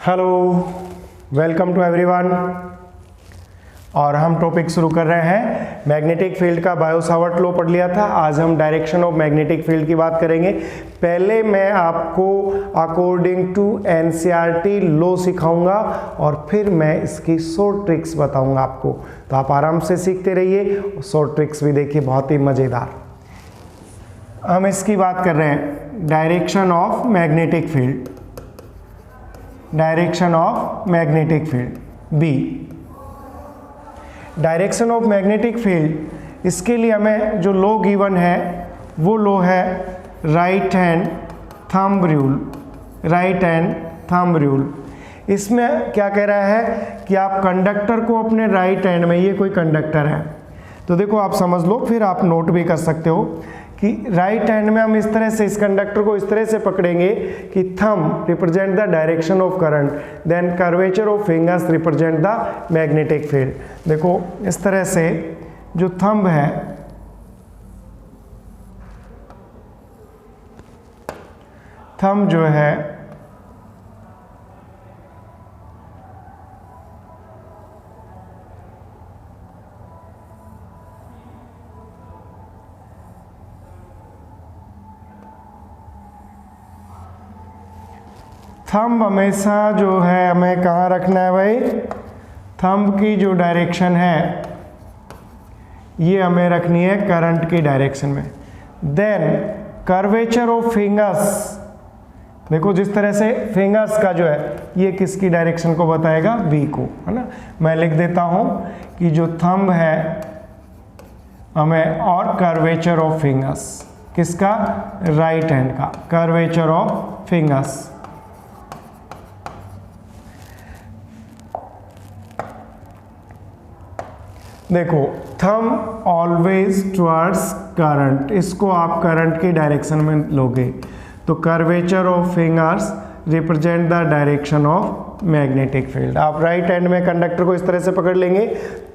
Hello, welcome to everyone. और हम topic शुरू कर रहे हैं। मैग्नेटिक फील्ड का बायो सावर्ट लॉ पढ़ लिया था। आज हम डायरेक्शन ऑफ मैग्नेटिक फील्ड की बात करेंगे। पहले मैं आपको अकॉर्डिंग टू एनसीईआरटी लॉ सिखाऊंगा और फिर मैं इसकी शॉर्ट ट्रिक्स बताऊंगा आपको, तो आप आराम से सीखते रहिए। शॉर्ट ट्रिक्स भी देखिए, बहुत ही मज़ेदार। हम इसकी बात कर रहे हैं direction of magnetic field. Direction of magnetic field B. Direction of magnetic field, इसके लिए हमें जो लॉ गिवन है वो लॉ है right hand thumb rule. Right hand thumb rule, इसमें क्या कह रहा है कि आप कंडक्टर को अपने राइट हैंड में, ये कोई कंडक्टर है तो देखो आप समझ लो, फिर आप नोट भी कर सकते हो कि राइट हैंड में हम इस तरह से इस कंडक्टर को इस तरह से पकड़ेंगे कि thumb represent the direction of current, then curvature of fingers represent the magnetic field. देखो इस तरह से जो थंब है, थंब जो है थंब हमेशा जो है हमें कहाँ रखना है भाई, थंब की जो डायरेक्शन है ये हमें रखनी है करंट की डायरेक्शन में। देन कर्वेचर ऑफ फिंगर्स, देखो जिस तरह से फिंगर्स का जो है ये किसकी डायरेक्शन को बताएगा, बी को, है ना। मैं लिख देता हूँ कि जो थंब है हमें, और कर्वेचर ऑफ फिंगर्स किसका, राइट हैंड का, कर्वेचर ऑफ फिंगर्स। देखो थंब ऑलवेज टुवर्ड्स करंट, इसको आप करंट की डायरेक्शन में लोगे, तो curvature of fingers represent the direction of magnetic field. आप राइट हैंड में कंडक्टर को इस तरह से पकड़ लेंगे,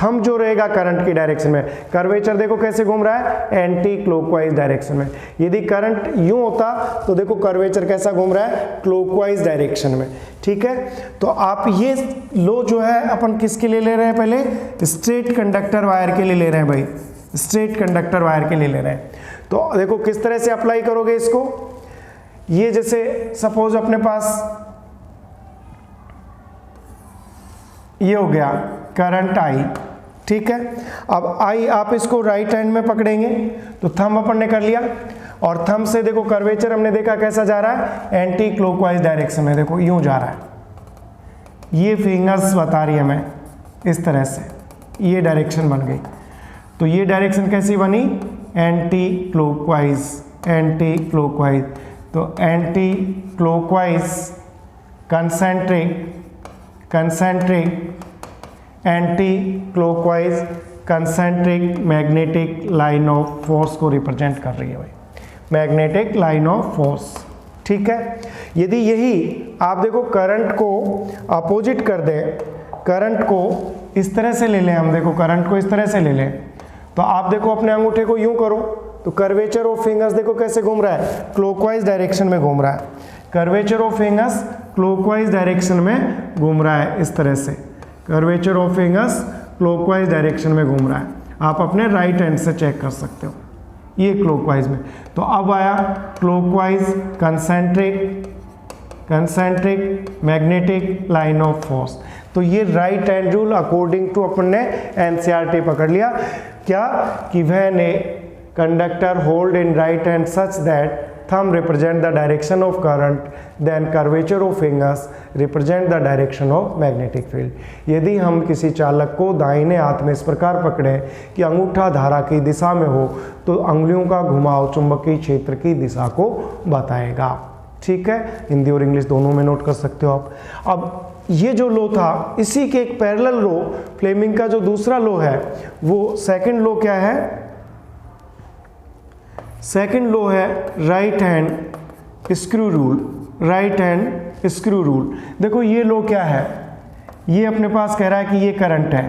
थंब जो रहेगा करंट की डायरेक्शन में, कर्वेचर देखो कैसे घूम रहा है, एंटी क्लॉकवाइज डायरेक्शन में। यदि करंट यूं होता तो देखो कर्वेचर कैसा घूम रहा है, क्लॉकवाइज डायरेक्शन में। ठीक है, तो आप ये लो जो है अपन किसके लिए ले रहे हैं, पहले स्ट्रेट कंडक्टर वायर के लिए ले रहे हैं भाई, स्ट्रेट कंडक्टर वायर के लिए ले रहे हैं। तो देखो किस तरह से अप्लाई करोगे इसको। ये जैसे सपोज अपने पास ये हो गया करंट आई, ठीक है। अब आई आप इसको राइट हैंड में पकड़ेंगे तो थंब अपन ने कर लिया, और थंब से देखो कर्वेचर हमने देखा कैसा जा रहा है, एंटी क्लॉकवाइज डायरेक्शन में, देखो यूं जा रहा है। ये फिंगर्स बता रही है हमें इस तरह से, ये डायरेक्शन बन गई। तो ये डायरेक्शन कैसी बनी, एंटी क्लॉकवाइज, एंटी क्लॉकवाइज। तो anti clockwise concentric, concentric anti clockwise concentric magnetic line of force को रिप्रेजेंट कर रही है भाई, मैग्नेटिक लाइन ऑफ फोर्स। ठीक है, यदि यही आप देखो करंट को अपोजिट कर दें, करंट को इस तरह से ले लें हम, देखो करंट को इस तरह से ले लें, तो आप देखो अपने अंगूठे को यूं करो तो कर्वेचर ऑफ फिंगर्स देखो कैसे घूम रहा है, क्लॉकवाइज डायरेक्शन में घूम रहा है। Curvature of fingers clockwise direction में घूम रहा है, इस तरह से curvature of fingers clockwise direction में घूम रहा है। आप अपने राइट हैंड से चेक कर सकते हो, ये क्लॉकवाइज में। तो अब आया clockwise concentric, concentric magnetic line of force. तो ये right hand rule according to अपन ने एनसीईआरटी पकड़ लिया, क्या कि when a conductor hold in right hand such that thumb represent the direction of current, then curvature of fingers represent the direction of magnetic field। यदि हम किसी चालक को दाहिने हाथ में इस प्रकार पकड़ें कि अंगूठा धारा की दिशा में हो तो अंगुलियों का घुमाव चुंबकीय क्षेत्र की दिशा को बताएगा। ठीक है, हिंदी और इंग्लिश दोनों में नोट कर सकते हो आप। अब ये जो लो था, इसी के एक पैरेलल लो, फ्लेमिंग का जो दूसरा लो है, वो सेकंड लो क्या है, सेकंड लो है right hand screw rule, right hand screw rule. देखो ये लो क्या है, ये अपने पास कह रहा है कि ये करंट है,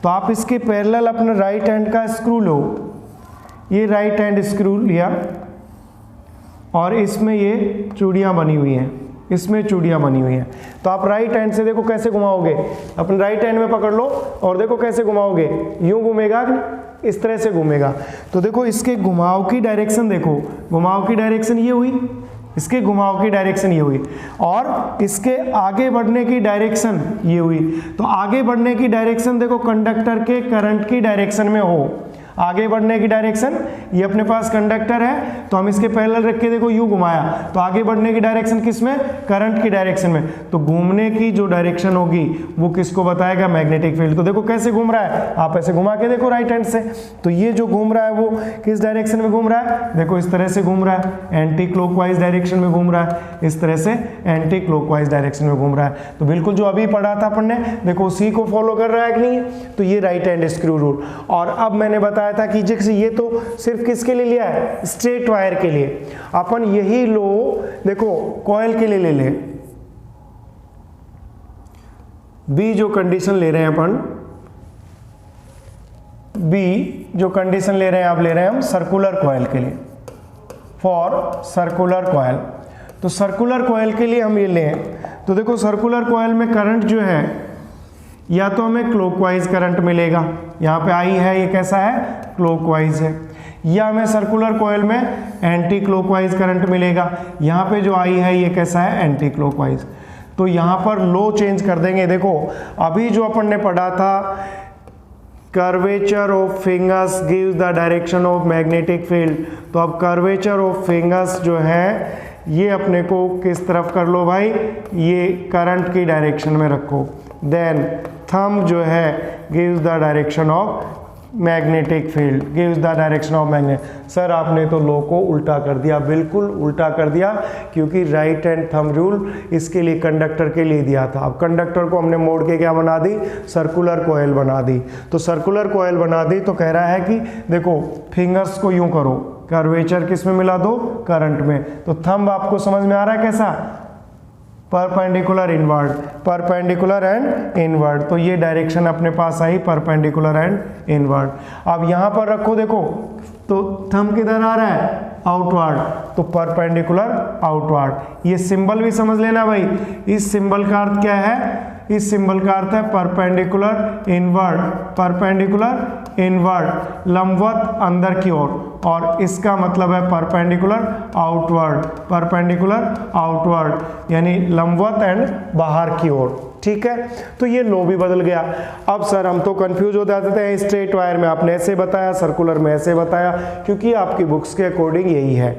तो आप इसके पैरेलल अपने राइट हैंड का स्क्रू लो, ये राइट हैंड स्क्रू लिया और इसमें ये चूड़ियाँ बनी हुई हैं, इसमें चूड़ियाँ बनी हुई हैं। तो आप राइट हैंड से देखो कैसे घुमाओगे, अपने राइट हैंड में पकड़ लो और देखो कैसे घुमाओगे, यूं घूमेगा, इस तरह से घूमेगा। तो देखो इसके घुमाव की डायरेक्शन देखो, घुमाव की डायरेक्शन ये हुई, इसके घुमाव की डायरेक्शन ये हुई, और इसके आगे बढ़ने की डायरेक्शन ये हुई। तो आगे बढ़ने की डायरेक्शन देखो कंडक्टर के करंट की डायरेक्शन में हो, आगे बढ़ने की डायरेक्शन, ये अपने पास कंडक्टर है तो हम इसके पैरेलल रख के देखो यूं घुमाया, तो आगे बढ़ने की डायरेक्शन किस में, करंट की डायरेक्शन में। तो घूमने की जो डायरेक्शन होगी वो किसको बताएगा, मैग्नेटिक फील्ड। तो देखो कैसे घूम रहा है, आप ऐसे घुमा के देखो राइट हैंड से, तो ये जो घूम रहा है वो किस डायरेक्शन में घूम रहा है, देखो इस तरह से घूम रहा है, एंटी क्लॉकवाइज डायरेक्शन में घूम रहा है, इस तरह से एंटी क्लॉकवाइज डायरेक्शन में घूम रहा है। तो बिल्कुल जो अभी पढ़ा था अपन ने, देखो उसी को फॉलो कर रहा है कि नहीं। तो ये राइट हैंड स्क्रू रूल। और अब मैंने बताया था कि जैसे ये तो सिर्फ किसके लिए लिया है, स्ट्रेट वायर के लिए। अपन यही लो देखो कॉइल के लिए ले ले, बी जो कंडीशन ले रहे हैं अपन, बी जो कंडीशन ले रहे हैं आप, ले रहे हैं हम सर्कुलर कॉइल के लिए, फॉर सर्कुलर कॉइल। तो सर्कुलर कॉइल के लिए हम ये लें, तो देखो सर्कुलर कॉइल में करंट जो है या तो हमें क्लॉकवाइज करंट मिलेगा, यहाँ पे आई है ये कैसा है, क्लॉकवाइज है, या हमें सर्कुलर कॉइल में एंटी क्लॉकवाइज करंट मिलेगा, यहाँ पे जो आई है ये कैसा है, एंटी क्लॉकवाइज। तो यहाँ पर लो चेंज कर देंगे। देखो अभी जो अपन ने पढ़ा था, curvature of fingers gives the direction of magnetic field, तो अब कर्वेचर ऑफ फिंगर्स जो है ये अपने को किस तरफ कर लो भाई, ये करंट की डायरेक्शन में रखो। देन थंब जो है gives the direction of magnetic field, gives the direction of magnet. Sir आपने तो लो को उल्टा कर दिया, बिल्कुल उल्टा कर दिया, क्योंकि राइट हैंड थंब रूल इसके लिए कंडक्टर के लिए दिया था। अब कंडक्टर को हमने मोड़ के क्या बना दी, सर्कुलर कॉइल बना दी। तो सर्कुलर कॉइल बना दी तो कह रहा है कि देखो फिंगर्स को यूं करो, कर्वेचर किस में मिला दो, करंट में। तो थंब आपको समझ में आ रहा है कैसा, perpendicular inward, perpendicular and inward. तो ये डायरेक्शन अपने पास आई, परपेंडिकुलर एंड इनवर्ड। अब यहाँ पर रखो, देखो तो थंब किधर आ रहा है, आउटवर्ड, तो परपेंडिकुलर आउटवर्ड। ये सिंबल भी समझ लेना भाई, इस सिंबल का अर्थ क्या है, इस सिंबल का अर्थ है परपेंडिकुलर इनवर्ड, परपेंडिकुलर इनवर्ड, लंबवत अंदर की ओर, और इसका मतलब है परपेंडिकुलर आउटवर्ड, परपेंडिकुलर आउटवर्ड यानी लंबवत एंड बाहर की ओर। ठीक है, तो ये लो भी बदल गया। अब सर हम तो कंफ्यूज हो जाते थे, स्ट्रेट वायर में आपने ऐसे बताया, सर्कुलर में ऐसे बताया, क्योंकि आपकी बुक्स के अकॉर्डिंग यही है।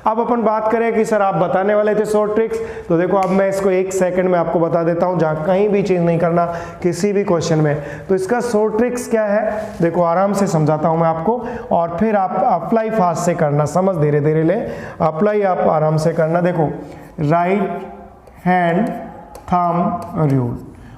अब अपन बात करें कि सर आप बताने वाले थे शॉर्ट ट्रिक्स, तो देखो अब मैं इसको 1 सेकंड में आपको बता देता हूं, जहां कहीं भी चेंज नहीं करना किसी भी क्वेश्चन में। तो इसका शॉर्ट ट्रिक्स क्या है, देखो आराम से समझाता हूं मैं आपको, और फिर आप अप्लाई फास्ट से करना, समझ धीरे धीरे ले, अप्लाई आप आराम से करना। देखो राइट हैंड थंब रूल,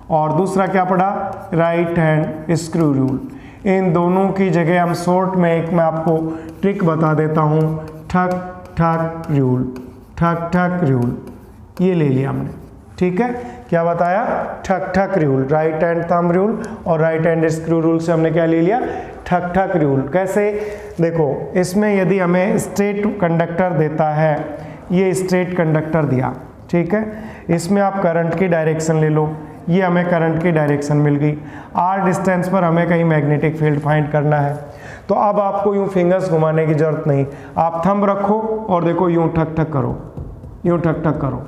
और दूसरा क्या पढ़ा, राइट हैंड स्क्रू रूल। इन दोनों की जगह हम शॉर्ट में एक मैं आपको ट्रिक बता देता हूँ, ठक ठक रूल, ठक ठक रूल, ये ले लिया हमने। ठीक है, क्या बताया, ठक ठक rule, right hand thumb rule और राइट हैंड स्क्रू रूल से हमने क्या ले लिया, ठक ठक रूल। कैसे, देखो इसमें यदि हमें स्ट्रेट कंडक्टर देता है, ये स्ट्रेट कंडक्टर दिया, ठीक है, इसमें आप करंट की डायरेक्शन ले लो, ये हमें करंट की डायरेक्शन मिल गई, r डिस्टेंस पर हमें कहीं मैग्नेटिक फील्ड फाइंड करना है। तो अब आपको यूं फिंगर्स घुमाने की जरूरत नहीं, आप थंब रखो और देखो यूं ठक ठक करो, यूं ठक ठक करो।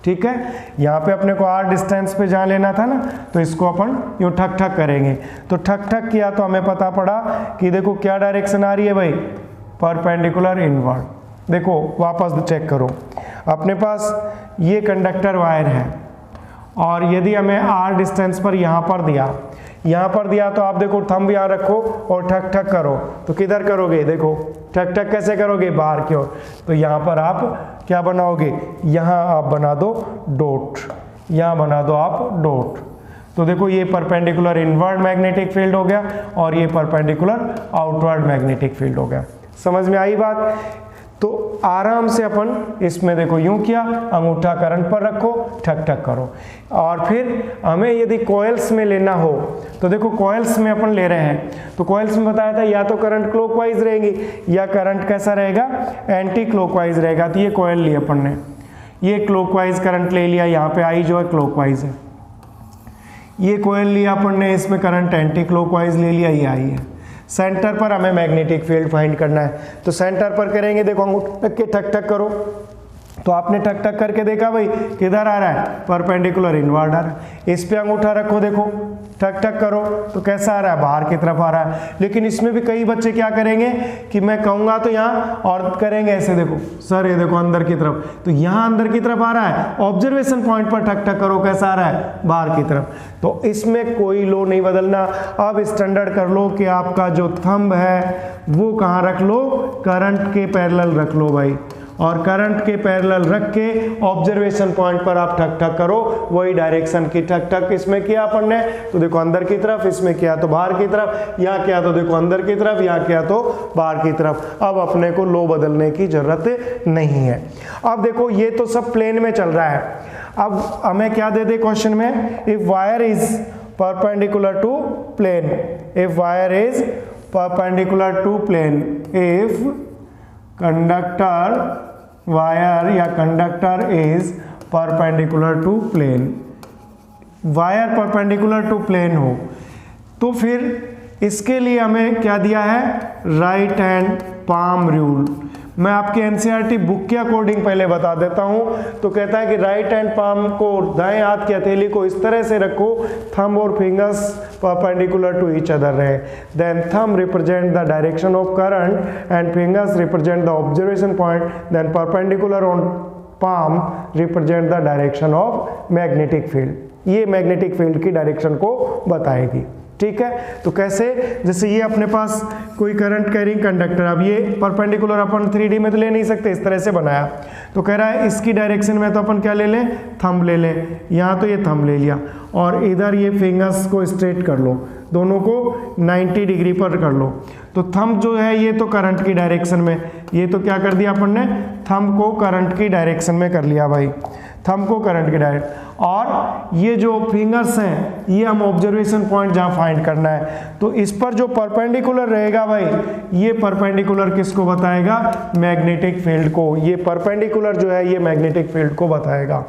ठीक है, यहाँ पे अपने को r डिस्टेंस पे जहाँ लेना था ना, तो इसको अपन यूं ठक ठक करेंगे। तो ठक ठक किया तो हमें पता पड़ा कि देखो क्या डायरेक्शन आ रही है भाई, परपेंडिकुलर इनवर्ड। देखो वापस चेक करो, अपने पास ये कंडक्टर वायर है, और यदि हमें r डिस्टेंस पर यहाँ पर दिया, तो आप देखो थंब यहाँ रखो और ठक ठक करो, तो किधर करोगे, देखो ठक ठक कैसे करोगे, बाहर की ओर। तो यहाँ पर आप क्या बनाओगे, यहाँ आप बना दो डॉट, यहाँ बना दो आप डॉट। तो देखो ये परपेंडिकुलर इनवर्ड मैग्नेटिक फील्ड हो गया और ये परपेंडिकुलर आउटवर्ड मैग्नेटिक फील्ड हो गया। समझ में आई बात? तो आराम से अपन इसमें देखो यूं किया, अंगूठा करंट पर रखो, ठक ठक करो। और फिर हमें यदि कॉइल्स में लेना हो तो देखो कॉइल्स में अपन ले रहे हैं, तो कॉइल्स में बताया था या तो करंट क्लॉकवाइज रहेगी या करंट कैसा रहेगा, एंटी क्लॉकवाइज रहेगा। तो ये कॉइल ली अपन ने, ये क्लॉकवाइज करंट ले लिया, यहाँ पे आई जो है क्लॉकवाइज है। ये कॉइल लिया अपन ने, इसमें करंट एंटी क्लॉकवाइज ले लिया, ये आई है। सेंटर पर हमें मैग्नेटिक फील्ड फाइंड करना है, तो सेंटर पर करेंगे, देखो अंगूठा रख के ठक ठक करो, तो आपने ठक ठक करके देखा भाई किधर आ रहा है, परपेंडिकुलर इनवर्ड आ रहा है। इस पे अंगूठा रखो, देखो ठक ठक करो तो कैसा आ रहा है, बाहर की तरफ आ रहा है। लेकिन इसमें भी कई बच्चे क्या करेंगे कि मैं कहूँगा तो यहाँ और करेंगे ऐसे, देखो सर ये देखो अंदर की तरफ, तो यहाँ अंदर की तरफ आ रहा है, ऑब्जर्वेशन पॉइंट पर ठक ठक करो, कैसा आ रहा है, बाहर की तरफ। तो इसमें कोई लो नहीं बदलना। अब स्टैंडर्ड कर लो कि आपका जो थंब है वो कहाँ रख लो, करंट के पैरेलल रख लो भाई, और करंट के पैरेलल रख के ऑब्जर्वेशन पॉइंट पर आप ठक ठक करो, वही डायरेक्शन की ठक ठक इसमें किया अपन ने, तो देखो अंदर की तरफ, इसमें किया तो बाहर की तरफ, यहाँ किया तो देखो अंदर की तरफ, यहाँ किया तो बाहर की तरफ। अब अपने को लो बदलने की जरूरत नहीं है। अब देखो ये तो सब प्लेन में चल रहा है। अब हमें क्या दे दे क्वेश्चन में, if wire is perpendicular to plane, if wire is perpendicular to plane, if conductor wire या conductor is perpendicular to plane, wire perpendicular to plane हो, तो फिर इसके लिए हमें क्या दिया है, राइट हैंड पाम रूल। मैं आपके एनसीईआरटी बुक के अकॉर्डिंग पहले बता देता हूं, तो कहता है कि राइट हैंड पाम को, दाएं हाथ की हथेली को इस तरह से रखो, थंब और fingers perpendicular to each other रहे, then thumb represent the direction of current and fingers represent the observation point, then perpendicular on palm represent the direction of magnetic field. ये मैग्नेटिक फील्ड की direction को बताएगी, ठीक है। तो कैसे, जैसे ये अपने पास कोई करंट कैरिंग कंडक्टर, अब ये परपेंडिकुलर अपन 3D में तो ले नहीं सकते, इस तरह से बनाया, तो कह रहा है इसकी डायरेक्शन में तो अपन क्या ले लें, थंब ले लें। यहाँ तो ये थंब ले लिया और इधर ये फिंगर्स को स्ट्रेट कर लो, दोनों को 90 डिग्री पर कर लो। तो थंब जो है ये तो करंट की डायरेक्शन में, ये तो क्या कर दिया अपन ने, थंब को करंट की डायरेक्शन में कर लिया भाई, थंब को करंट की डायरेक्शन। और ये जो फिंगर्स हैं ये हम ऑब्जर्वेशन पॉइंट जहां फाइंड करना है, तो इस पर जो परपेंडिकुलर रहेगा भाई, ये परपेंडिकुलर किसको बताएगा, मैग्नेटिक फील्ड को। ये परपेंडिकुलर जो है ये मैग्नेटिक फील्ड को बताएगा।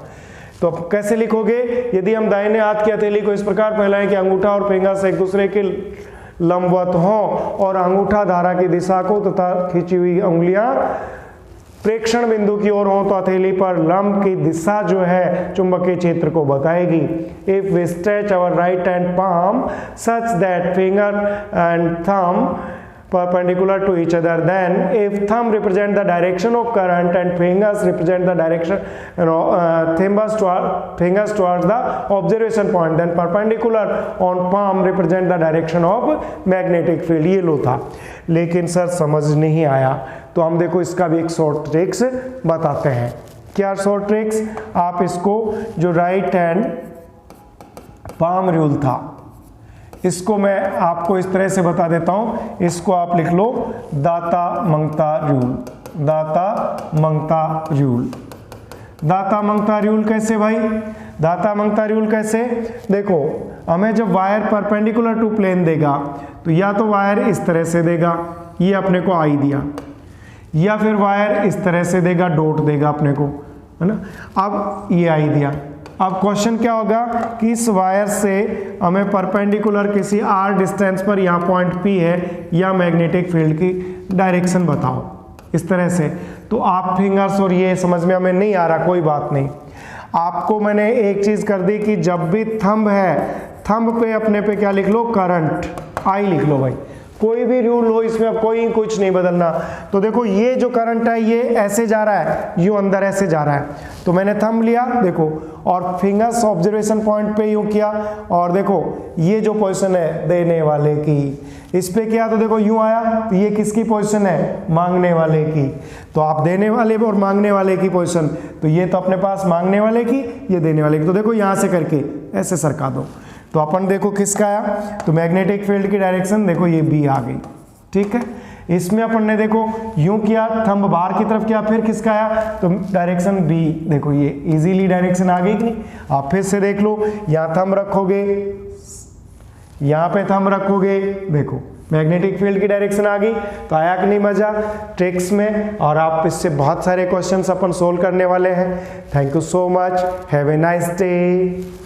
तो कैसे लिखोगे, यदि हम दाहिने हाथ की हथेली को इस प्रकार फैलाएं कि अंगूठा और फिंगर्स एक दूसरे के लंबवत हों और अंगूठा धारा की दिशा को तथा खींची हुई उंगलियां प्रेक्षण बिंदु की ओर हो, तो हथेली पर लंब की दिशा जो है चुंबकीय क्षेत्र को बताएगी। If we stretch our right hand palm such that finger and thumb perpendicular to each other, then if thumb represent the direction of current and fingers represent the direction, fingers towards the observation point, then perpendicular on palm represent the direction of magnetic field। ये लो था, लेकिन sir समझ नहीं आया, तो हम देखो इसका भी एक शॉर्ट ट्रिक्स बताते हैं। क्या शॉर्ट ट्रिक्स, आप इसको जो राइट हैंड पाम रूल था, इसको मैं आपको इस तरह से बता देता हूं, इसको आप लिख लो दाता मंगता रूल, दाता मंगता रूल। दाता मंगता रूल कैसे भाई, दाता मंगता रूल कैसे, देखो हमें जब वायर परपेंडिकुलर टू प्लेन देगा तो या तो वायर इस तरह से देगा, ये अपने को आई दिया, या फिर वायर इस तरह से देगा, डॉट देगा अपने को, है ना। अब ये आई दिया, अब क्वेश्चन क्या होगा कि इस वायर से हमें परपेंडिकुलर किसी r डिस्टेंस पर यहाँ पॉइंट P है, या मैग्नेटिक फील्ड की डायरेक्शन बताओ, इस तरह से। तो आप फिंगर्स और ये समझ में हमें नहीं आ रहा, कोई बात नहीं, आपको मैंने एक चीज कर दी कि जब भी थंब है, थंब पे अपने पे क्या लिख लो, करंट आई लिख लो भाई, कोई भी रूल हो इसमें अब कोई कुछ नहीं बदलना। तो देखो ये जो करंट है ये ऐसे जा रहा है, यूं अंदर ऐसे जा रहा है, तो मैंने थंब लिया देखो, और फिंगर्स ऑब्जर्वेशन पॉइंट पे यूं किया, और देखो ये जो पोजीशन है देने वाले की, इस पे किया तो देखो यूं आया, तो ये किसकी पोजीशन है, मांगने वाले की। तो आप देने वाले और मांगने वाले की पोजीशन, तो ये तो अपने पास मांगने वाले की, ये देने वाले की, तो देखो यहां से करके ऐसे सरका दो, तो अपन देखो किसका आया, तो मैग्नेटिक फील्ड की डायरेक्शन देखो ये बी आ गई, ठीक है। इसमें अपन ने देखो यूं किया, थंब बाहर की तरफ किया, फिर किसका आया, तो डायरेक्शन बी, देखो ये इजीली डायरेक्शन आ गई कि नहीं। आप फिर से देख लो, यहाँ थंब रखोगे, यहाँ पे थंब रखोगे, देखो मैग्नेटिक फील्ड की डायरेक्शन आ गई। तो आया कि नहीं मजा ट्रिक्स में, और आप इससे बहुत सारे क्वेश्चंस अपन सोल्व करने वाले हैं। Thank you so much, have a nice day.